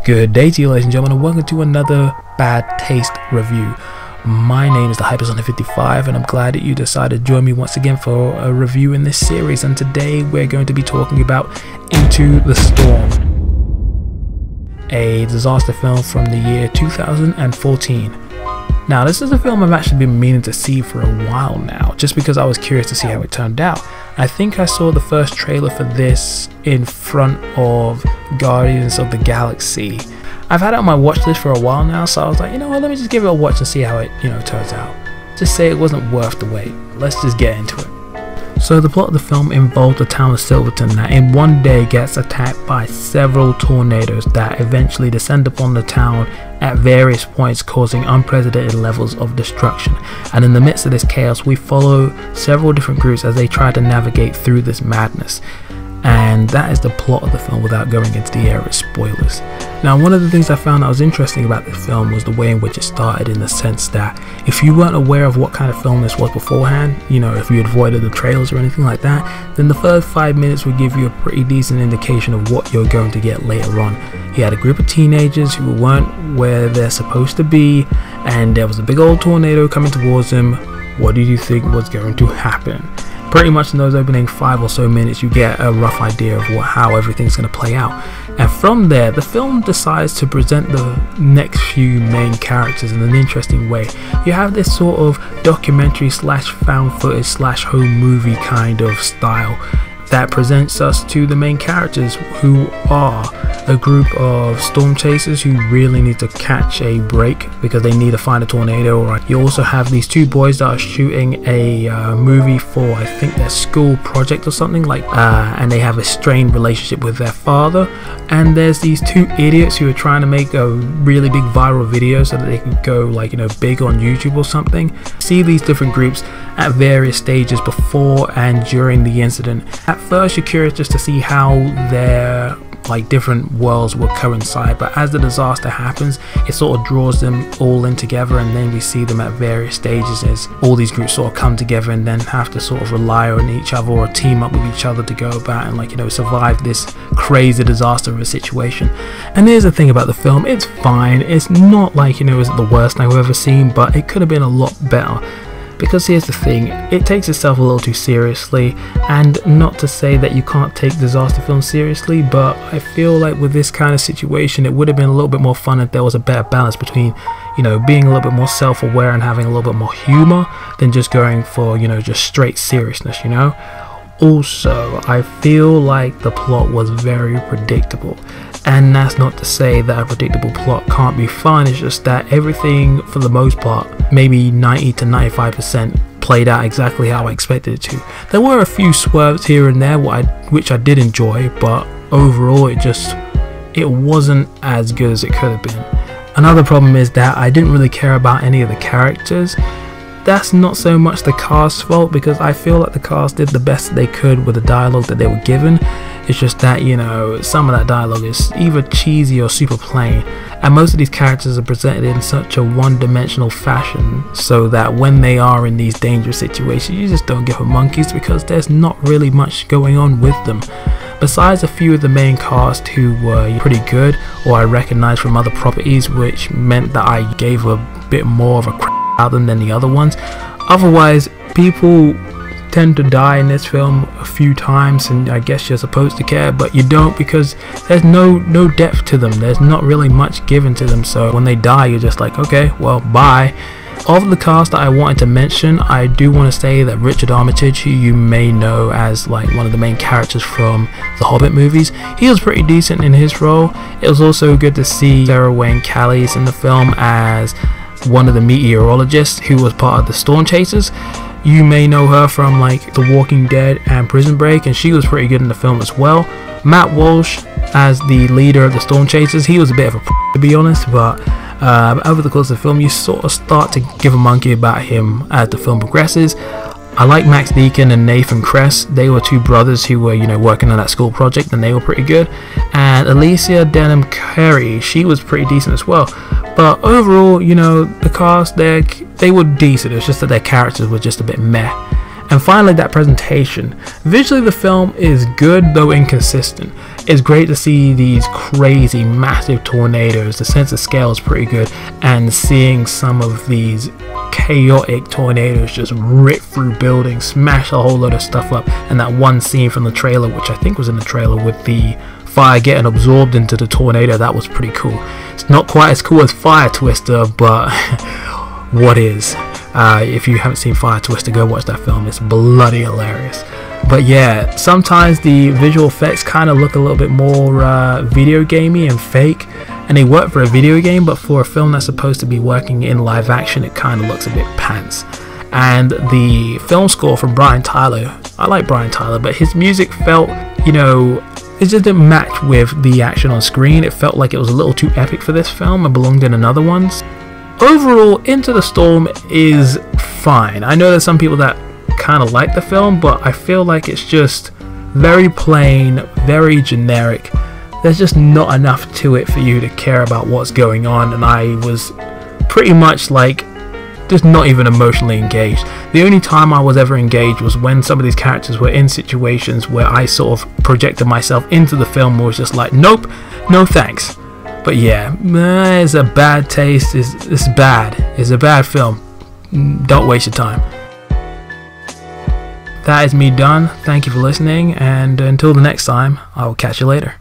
Good day to you, ladies and gentlemen, and welcome to another Bad Taste review. My name is the Hyperson55 and I'm glad that you decided to join me once again for a review in this series, and today we're going to be talking about Into the Storm, a disaster film from the year 2014. Now, this is a film I've actually been meaning to see for a while now, just because I was curious to see how it turned out. I think I saw the first trailer for this in front of Guardians of the Galaxy. I've had it on my watch list for a while now, so I was like, you know what, let me just give it a watch and see how it, turns out. Just say it wasn't worth the wait. Let's just get into it. So the plot of the film involved the town of Silverton that in one day gets attacked by several tornadoes that eventually descend upon the town at various points, causing unprecedented levels of destruction. And in the midst of this chaos, we follow several different groups as they try to navigate through this madness. And that is the plot of the film without going into the area of spoilers. Now, one of the things I found that was interesting about the film was the way in which it started, in the sense that if you weren't aware of what kind of film this was beforehand, if you avoided the trailers or anything like that, then the first 5 minutes would give you a pretty decent indication of what you're going to get later on. You had a group of teenagers who weren't where they're supposed to be, and there was a big old tornado coming towards them. What did you think was going to happen? Pretty much in those opening 5 or so minutes you get a rough idea of how everything's going to play out, and from there the film decides to present the next few main characters in an interesting way. You have this sort of documentary slash found footage slash home movie kind of style that presents us to the main characters, who are a group of storm chasers who really need to catch a break because they need to find a tornado. Right? You also have these two boys that are shooting a movie for, I think, their school project or something like, and they have a strained relationship with their father. And there's these two idiots who are trying to make a really big viral video so that they can go big on YouTube or something. See these different groups at various stages before and during the incident. At first you're curious just to see how their different worlds will coincide, but as the disaster happens it sort of draws them all in together, and then we see them at various stages as all these groups sort of come together and then have to sort of rely on each other or team up with each other to go about and survive this crazy disaster of a situation. And here's the thing about the film, it's fine. It's not isn't the worst I've ever seen, but it could have been a lot better. Because here's the thing, it takes itself a little too seriously, and not to say that you can't take disaster films seriously, but I feel like with this kind of situation it would have been a little bit more fun if there was a better balance between being a little bit more self-aware and having a little bit more humor than just going for just straight seriousness. Also, I feel like the plot was very predictable, and that's not to say that a predictable plot can't be fun. It's just that everything, for the most part, maybe 90 to 95%, played out exactly how I expected it to. There were a few swerves here and there which I did enjoy, but overall it wasn't as good as it could have been. Another problem is that I didn't really care about any of the characters. That's not so much the cast's fault, because I feel like the cast did the best they could with the dialogue that they were given. It's just that, some of that dialogue is either cheesy or super plain, and most of these characters are presented in such a one-dimensional fashion, so that when they are in these dangerous situations you just don't give a monkeys, because there's not really much going on with them. Besides a few of the main cast who were pretty good, or I recognized from other properties, which meant that I gave a bit more of a crap out than the other ones. Otherwise, people tend to die in this film a few times, and I guess you're supposed to care, but you don't, because there's no depth to them. There's not really much given to them, so when they die you're just like, okay, well, bye. Of the cast that I wanted to mention, I do want to say that Richard Armitage, who you may know as one of the main characters from the Hobbit movies, he was pretty decent in his role. It was also good to see Sarah Wayne Callies in the film as one of the meteorologists who was part of the storm chasers. You may know her from The Walking Dead and Prison Break, and she was pretty good in the film as well. Matt Walsh as the leader of the storm chasers, he was a bit of a to be honest, but over the course of the film you sort of start to give a monkey about him as the film progresses. I like Max Deacon and Nathan Kress. They were two brothers who were working on that school project, and they were pretty good. And Alicia Denham Carey, she was pretty decent as well. But overall, the cast, they were decent. It's just that their characters were just a bit meh. And finally, that presentation. Visually, the film is good though inconsistent. It's great to see these crazy massive tornadoes. The sense of scale is pretty good, and seeing some of these chaotic tornadoes just rip through buildings, smash a whole load of stuff up. And that one scene from the trailer, which I think was in the trailer, with the fire getting absorbed into the tornado, that was pretty cool. It's not quite as cool as Fire Twister, but what is? If you haven't seen Fire Twister, go watch that film. It's bloody hilarious. But yeah, sometimes the visual effects kind of look a little bit more video gamey and fake, and they work for a video game, but for a film that's supposed to be working in live action, it kind of looks a bit pants. And the film score from Brian Tyler, I like Brian Tyler, but his music felt, you know, it just didn't match with the action on screen. It felt like it was a little too epic for this film and belonged in another one's. Overall, Into the Storm is fine. I know there's some people that kind of like the film, but I feel like it's just very plain, very generic. There's just not enough to it for you to care about what's going on, and I was pretty much like just not even emotionally engaged. The only time I was ever engaged was when some of these characters were in situations where I sort of projected myself into the film and was just like, nope, no thanks. But yeah, it's a bad taste. It's bad. It's a bad film. Don't waste your time. That is me done. Thank you for listening, and until the next time, I will catch you later.